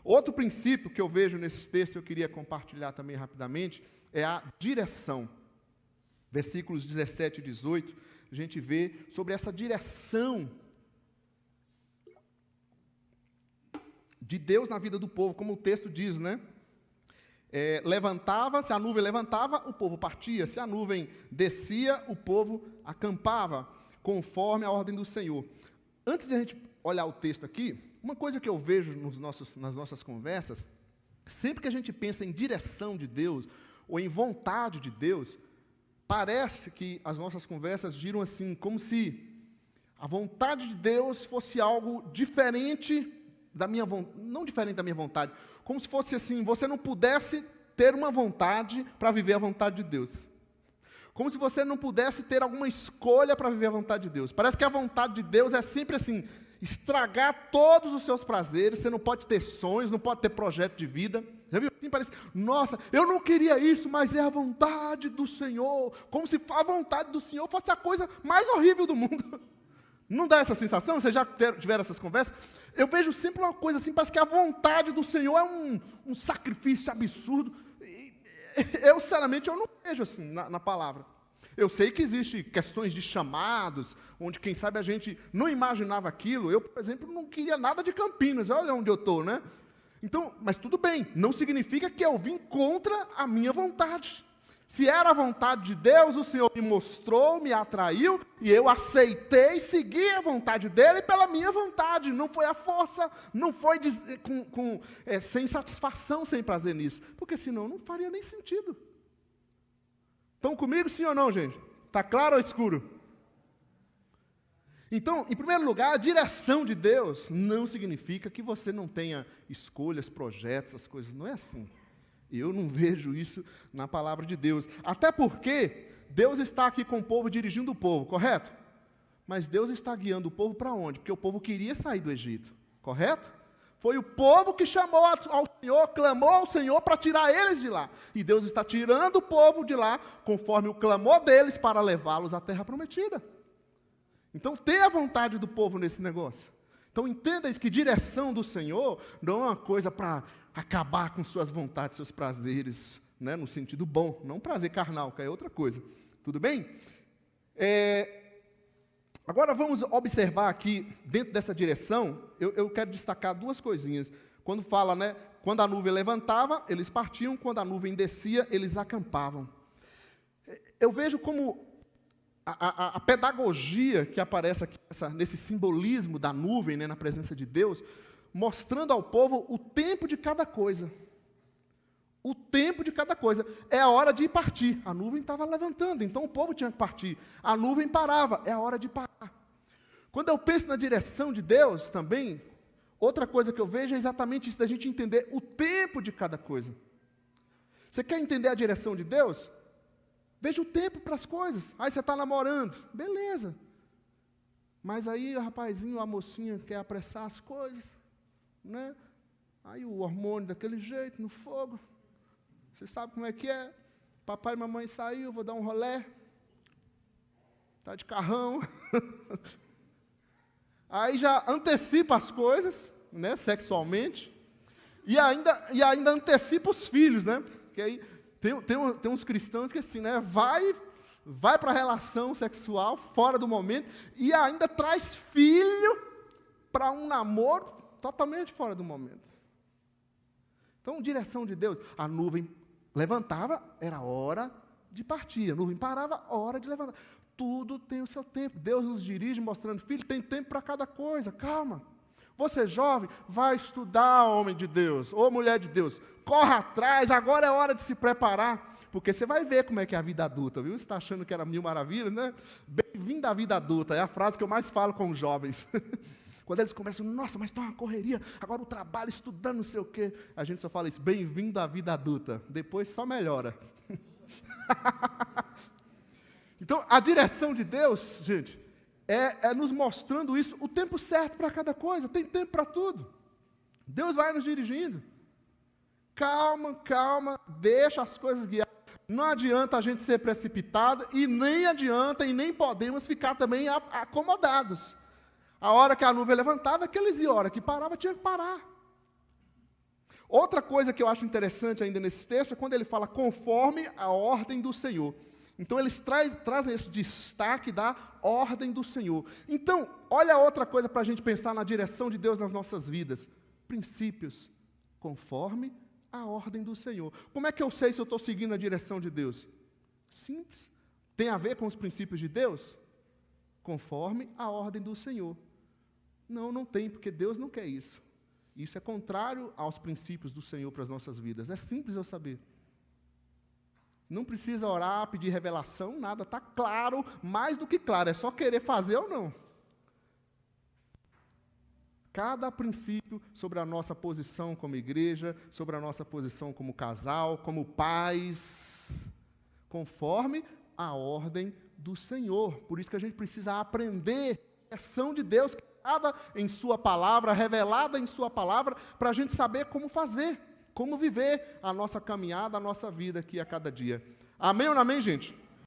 Outro princípio que eu vejo nesse texto, eu queria compartilhar também rapidamente, é a direção. Versículos 17 e 18, a gente vê sobre essa direção de Deus na vida do povo, como o texto diz, né? Se a nuvem levantava, o povo partia, se a nuvem descia, o povo acampava, conforme a ordem do Senhor. Antes de a gente olhar o texto aqui, uma coisa que eu vejo nas nossas conversas, sempre que a gente pensa em direção de Deus, ou em vontade de Deus, parece que as nossas conversas giram assim, como se a vontade de Deus fosse algo diferente da minha vontade, não diferente da minha vontade, como se fosse assim, você não pudesse ter uma vontade para viver a vontade de Deus. Como se você não pudesse ter alguma escolha para viver a vontade de Deus. Parece que a vontade de Deus é sempre assim, estragar todos os seus prazeres, você não pode ter sonhos, não pode ter projeto de vida. Já viu? Assim parece, nossa, eu não queria isso, mas é a vontade do Senhor. Como se a vontade do Senhor fosse a coisa mais horrível do mundo. Não dá essa sensação? Vocês já tiveram essas conversas? Eu vejo sempre uma coisa assim, parece que a vontade do Senhor é um sacrifício absurdo. Eu, sinceramente, eu não vejo assim na palavra. Eu sei que existem questões de chamados, onde, quem sabe, a gente não imaginava aquilo. Eu, por exemplo, não queria nada de Campinas, olha onde eu estou, né? Então, mas tudo bem, não significa que eu vim contra a minha vontade. Se era a vontade de Deus, o Senhor me mostrou, me atraiu, e eu aceitei, segui a vontade dEle pela minha vontade. Não foi a força, não foi sem satisfação, sem prazer nisso. Porque senão não faria nem sentido. Estão comigo, sim ou não, gente? Está claro ou escuro? Então, em primeiro lugar, a direção de Deus não significa que você não tenha escolhas, projetos, as coisas. Não é assim. Eu não vejo isso na palavra de Deus. Até porque Deus está aqui com o povo, dirigindo o povo, correto? Mas Deus está guiando o povo para onde? Porque o povo queria sair do Egito, correto? Foi o povo que chamou ao Senhor, clamou ao Senhor para tirar eles de lá. E Deus está tirando o povo de lá, conforme o clamor deles, para levá-los à terra prometida. Então, tenha a vontade do povo nesse negócio. Então, entenda isso, que direção do Senhor não é uma coisa para acabar com suas vontades, seus prazeres, né, no sentido bom, não prazer carnal, que é outra coisa. Tudo bem? Agora vamos observar aqui, dentro dessa direção, eu quero destacar duas coisinhas. Quando fala, né, quando a nuvem levantava, eles partiam, quando a nuvem descia, eles acampavam. Eu vejo como a pedagogia que aparece aqui, nesse simbolismo da nuvem, né, na presença de Deus, mostrando ao povo o tempo de cada coisa. O tempo de cada coisa. É a hora de partir. A nuvem estava levantando, então o povo tinha que partir. A nuvem parava, é a hora de parar. Quando eu penso na direção de Deus também, outra coisa que eu vejo é exatamente isso, da gente entender o tempo de cada coisa. Você quer entender a direção de Deus? Veja o tempo para as coisas. Aí você está namorando, beleza. Mas aí o rapazinho, a mocinha quer apressar as coisas, né? Aí o hormônio daquele jeito, no fogo. Você sabe como é que é? Papai e mamãe saiu, vou dar um rolé. Está de carrão. Aí já antecipa as coisas, né, sexualmente. E ainda antecipa os filhos, né? Porque aí tem uns cristãos que assim, né, vai para a relação sexual fora do momento e ainda traz filho para um namoro totalmente fora do momento. Então, direção de Deus, a nuvem levantava, era hora de partir, a nuvem parava, hora de levantar. Tudo tem o seu tempo. Deus nos dirige mostrando, filho, tem tempo para cada coisa, calma. Você jovem, vai estudar, homem de Deus, ou mulher de Deus, corre atrás, agora é hora de se preparar, porque você vai ver como é que é a vida adulta, viu? Você está achando que era mil maravilhas, né? Bem-vindo à vida adulta, é a frase que eu mais falo com os jovens. Quando eles começam, nossa, mas está uma correria, agora o trabalho, estudando, não sei o quê. A gente só fala isso, bem-vindo à vida adulta, depois só melhora. Então, a direção de Deus, gente, é nos mostrando isso, o tempo certo para cada coisa, tem tempo para tudo. Deus vai nos dirigindo. Calma, calma, deixa as coisas guiar. Não adianta a gente ser precipitado e nem adianta e nem podemos ficar também acomodados. A hora que a nuvem levantava, aqueles iam, a hora que parava, tinha que parar. Outra coisa que eu acho interessante ainda nesse texto é quando ele fala conforme a ordem do Senhor. Então, eles trazem esse destaque da ordem do Senhor. Então, olha outra coisa para a gente pensar na direção de Deus nas nossas vidas. Princípios, conforme a ordem do Senhor. Como é que eu sei se eu estou seguindo a direção de Deus? Simples. Tem a ver com os princípios de Deus? Conforme a ordem do Senhor. Não, não tem, porque Deus não quer isso. Isso é contrário aos princípios do Senhor para as nossas vidas. É simples eu saber. Não precisa orar, pedir revelação, nada, está claro, mais do que claro, é só querer fazer ou não. Cada princípio sobre a nossa posição como igreja, sobre a nossa posição como casal, como pais, conforme a ordem do Senhor. Por isso que a gente precisa aprender a ação de Deus, criada em sua palavra, revelada em sua palavra, para a gente saber como fazer. Como viver a nossa caminhada, a nossa vida aqui a cada dia. Amém ou não amém, gente?